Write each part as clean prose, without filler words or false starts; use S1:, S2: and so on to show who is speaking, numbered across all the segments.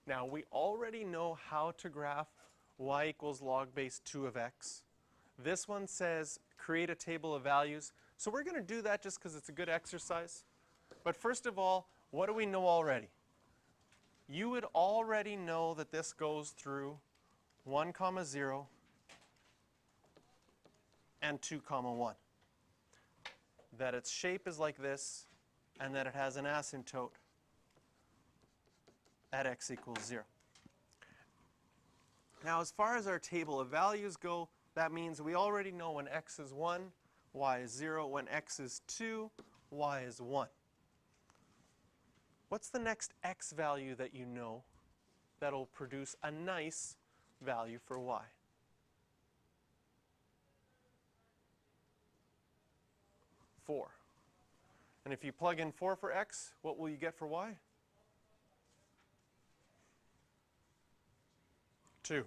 S1: Now, we already know how to graph y equals log base 2 of x. This one says create a table of values. So we're going to do that just because it's a good exercise. But first of all, what do we know already? You would already know that this goes through 1, 0 and 2, 1. That its shape is like this, and that it has an asymptote at x equals 0. Now, as far as our table of values go, that means we already know when x is 1, y is 0. When x is 2, y is 1. What's the next x value that you know that'll produce a nice value for y? Four. And if you plug in 4 for x, what will you get for y? 2.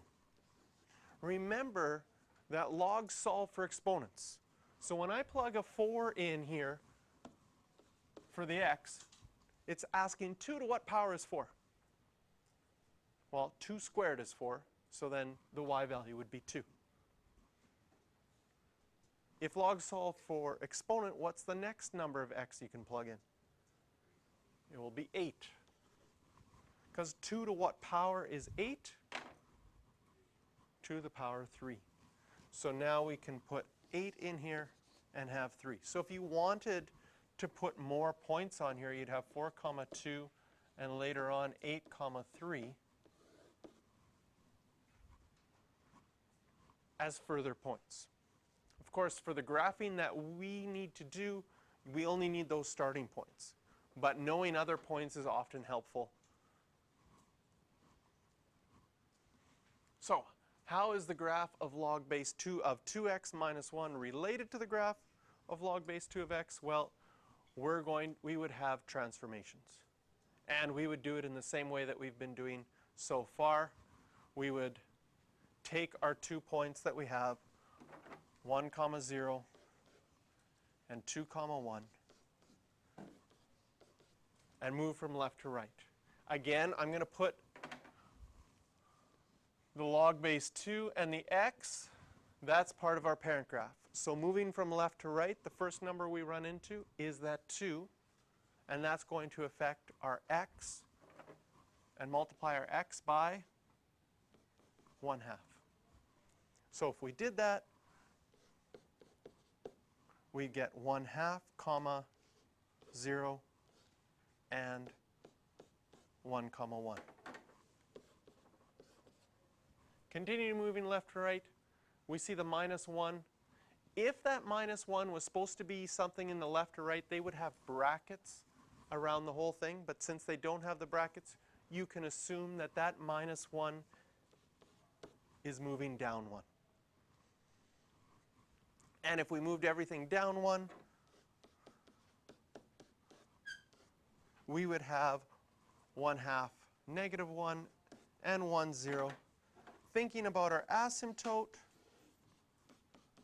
S1: Remember that logs solve for exponents. So when I plug a 4 in here for the x, it's asking 2 to what power is 4? Well, 2 squared is 4, so then the y value would be 2. If logs solve for exponent, what's the next number of x you can plug in? It will be 8. Because 2 to what power is 8? 2 to the power 3. So now we can put 8 in here and have 3. So if you wanted to put more points on here, you'd have 4, 2, and later on 8, 3 as further points. Of course, for the graphing that we need to do, we only need those starting points. But knowing other points is often helpful. So, how is the graph of log base 2 of 2x minus 1 related to the graph of log base 2 of x? Well, we would have transformations. And we would do it in the same way that we've been doing so far. We would take our 2 points that we have, 1, 0 and 2, 1, and move from left to right. Again, I'm going to put the log base 2 and the x, that's part of our parent graph. So moving from left to right, the first number we run into is that 2, and that's going to affect our x and multiply our x by 1/2. So if we did that, we get 1/2, 0 and 1, 1. Continue moving left to right, we see the -1. If that -1 was supposed to be something in the left or right, they would have brackets around the whole thing. But since they don't have the brackets, you can assume that that -1 is moving down 1. And if we moved everything down 1, we would have 1/2, -1, and 1, 0. Thinking about our asymptote,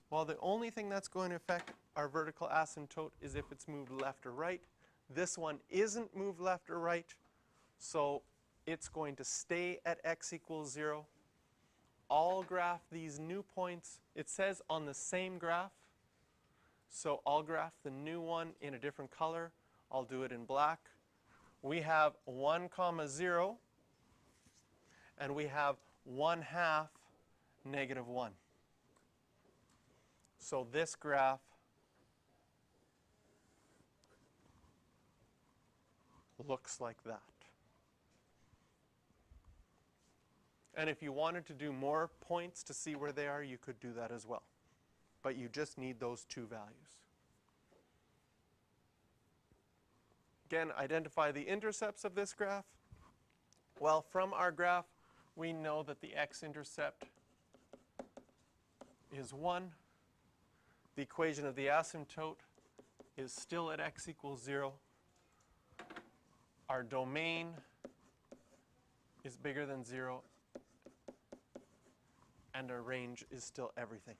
S1: well, the only thing that's going to affect our vertical asymptote is if it's moved left or right. This one isn't moved left or right, so it's going to stay at x equals 0. I'll graph these new points. It says on the same graph, so I'll graph the new one in a different color. I'll do it in black. We have 1, 0, and we have 1/2, -1. So this graph looks like that. And if you wanted to do more points to see where they are, you could do that as well. But you just need those 2 values. Again, identify the intercepts of this graph. Well, from our graph, we know that the x-intercept is 1. The equation of the asymptote is still at x equals 0. Our domain is bigger than 0. And our range is still everything.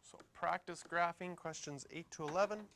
S1: So practice graphing, questions 8 to 11.